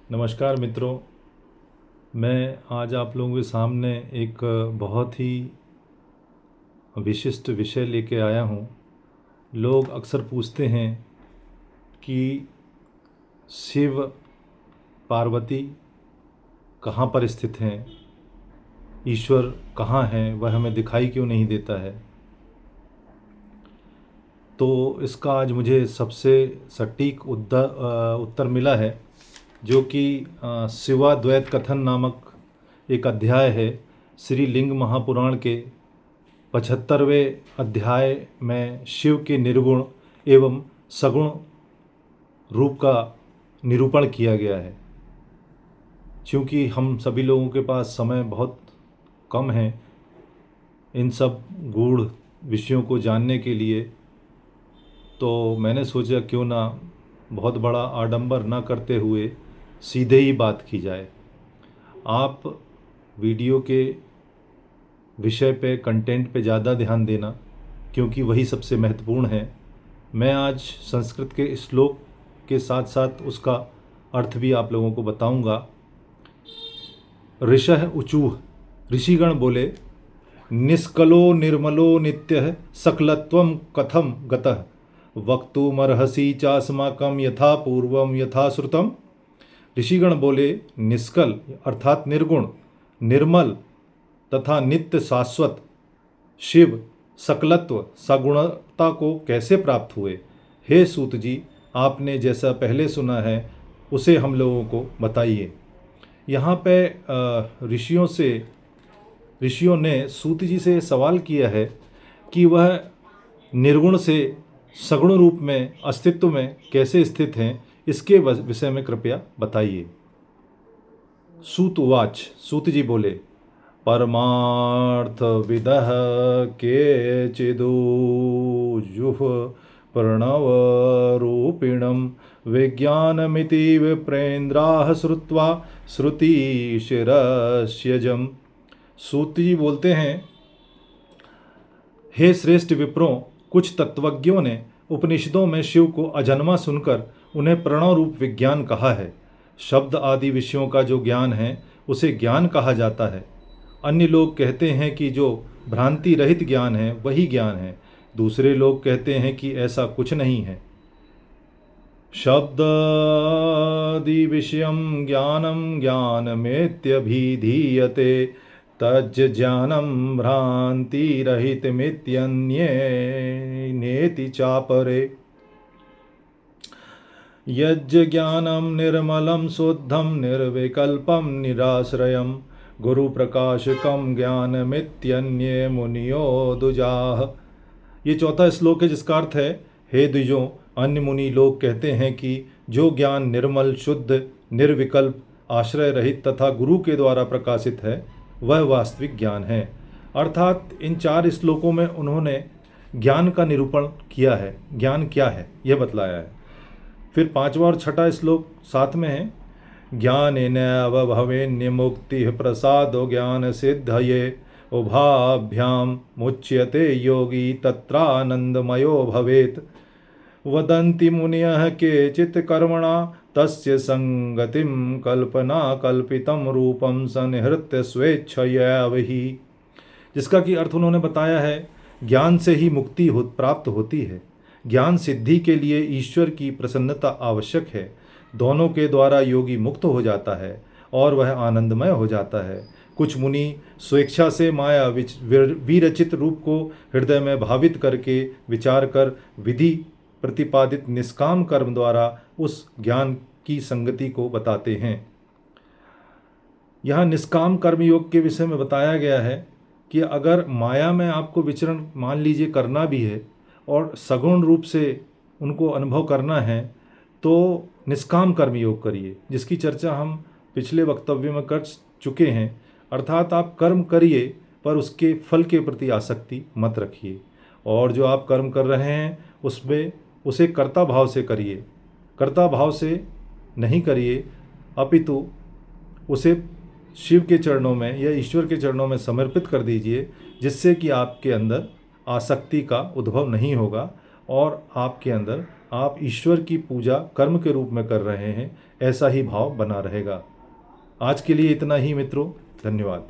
नमस्कार मित्रों। मैं आज आप लोगों के सामने एक बहुत ही विशिष्ट विषय लेके आया हूँ। लोग अक्सर पूछते हैं कि शिव पार्वती कहाँ पर स्थित हैं, ईश्वर कहाँ हैं, वह हमें दिखाई क्यों नहीं देता है। तो इसका आज मुझे सबसे सटीक उत्तर मिला है, जो कि शिवाद्वैत कथन नामक एक अध्याय है श्री लिंग महापुराण के 75वें अध्याय में शिव के निर्गुण एवं सगुण रूप का निरूपण किया गया है। क्योंकि हम सभी लोगों के पास समय बहुत कम है इन सब गूढ़ विषयों को जानने के लिए, तो मैंने सोचा क्यों ना बहुत बड़ा आडंबर ना करते हुए सीधे ही बात की जाए। आप वीडियो के विषय पे, कंटेंट पे ज़्यादा ध्यान देना, क्योंकि वही सबसे महत्वपूर्ण है। मैं आज संस्कृत के श्लोक के साथ साथ उसका अर्थ भी आप लोगों को बताऊंगा। ऋषः ऊचुः, ऋषिगण बोले, निष्कलो निर्मलो नित्यः सकलत्वं कथम गतः वक्तुमर्हसि चास्माकं यथा पूर्वं यथा श्रुतम्। ऋषिगण बोले, निष्कल अर्थात निर्गुण, निर्मल तथा नित्य शाश्वत शिव सकलत्व सगुणता को कैसे प्राप्त हुए। हे सूत जी, आपने जैसा पहले सुना है उसे हम लोगों को बताइए। यहाँ पे ऋषियों ने सूत जी से सवाल किया है कि वह निर्गुण से सगुण रूप में अस्तित्व में कैसे स्थित हैं, इसके विषय में कृपया बताइए। सूत उवाच, सूत जी बोले, परमार्थ विदः केचिदुजुः प्रणव रूपिणं विज्ञानमिति विप्रेन्द्राः श्रुत्वा श्रुतिशिरस्यजम्। सूत जी बोलते हैं, हे श्रेष्ठ विप्रों, कुछ तत्वज्ञों ने उपनिषदों में शिव को अजन्मा सुनकर उन्हें प्रणव रूप विज्ञान कहा है। शब्द आदि विषयों का जो ज्ञान है उसे ज्ञान कहा जाता है। अन्य लोग कहते हैं कि जो भ्रांति रहित ज्ञान है वही ज्ञान है। दूसरे लोग कहते हैं कि ऐसा कुछ नहीं है। शब्दादि विषयं ज्ञानं ज्ञानमेत्यभिधीयते तज्ज ज्ञानं भ्रान्तिरहितमित्यन्येनेति चापरे। यज्ज ज्ञानं निर्मलं शुद्धं निर्विकल्पं निराश्रयं गुरुप्रकाशकं ज्ञानमित्यन्ये मुनियो दुजाः। ये चौथा श्लोक है, जिसका अर्थ है, हे द्विजों, अन्य मुनि लोग कहते हैं कि जो ज्ञान निर्मल, शुद्ध, निर्विकल्प, आश्रय रहित तथा गुरु के द्वारा प्रकाशित है वह वास्तविक ज्ञान है। अर्थात इन 4 श्लोकों में उन्होंने ज्ञान का निरूपण किया है, ज्ञान क्या है यह बतलाया है। फिर 5वां और 6ठा श्लोक साथ में है, ज्ञानेनैव भवेन्मुक्तिः प्रसादो ज्ञान सिद्धये उभाभ्याम मुच्यते योगी तत्रानंदमयो भवेत्। वदन्ति मुनयः केचित् कर्मणा तस्य संगतिं कल्पना कल्पितं रूपं संहृत्य स्वेच्छया ही। जिसका कि अर्थ उन्होंने बताया है, ज्ञान से ही मुक्ति प्राप्त होती है। ज्ञान सिद्धि के लिए ईश्वर की प्रसन्नता आवश्यक है। दोनों के द्वारा योगी मुक्त हो जाता है और वह आनंदमय हो जाता है। कुछ मुनि स्वेच्छा से माया विरचित रूप को हृदय में भावित करके विचार कर विधि प्रतिपादित निष्काम कर्म द्वारा उस ज्ञान की संगति को बताते हैं। यहाँ निष्काम कर्म योग के विषय में बताया गया है कि अगर माया में आपको विचरण मान लीजिए करना भी है और सगुण रूप से उनको अनुभव करना है, तो निष्काम कर्म योग करिए, जिसकी चर्चा हम पिछले वक्तव्य में कर चुके हैं। अर्थात आप कर्म करिए पर उसके फल के प्रति आसक्ति मत रखिए, और जो आप कर्म कर रहे हैं उसमें उसे कर्ता भाव से करिए। कर्ता भाव से नहीं करिए, अपितु उसे शिव के चरणों में या ईश्वर के चरणों में समर्पित कर दीजिए, जिससे कि आपके अंदर आसक्ति का उद्भव नहीं होगा और आपके अंदर आप ईश्वर की पूजा कर्म के रूप में कर रहे हैं, ऐसा ही भाव बना रहेगा। आज के लिए इतना ही मित्रों, धन्यवाद।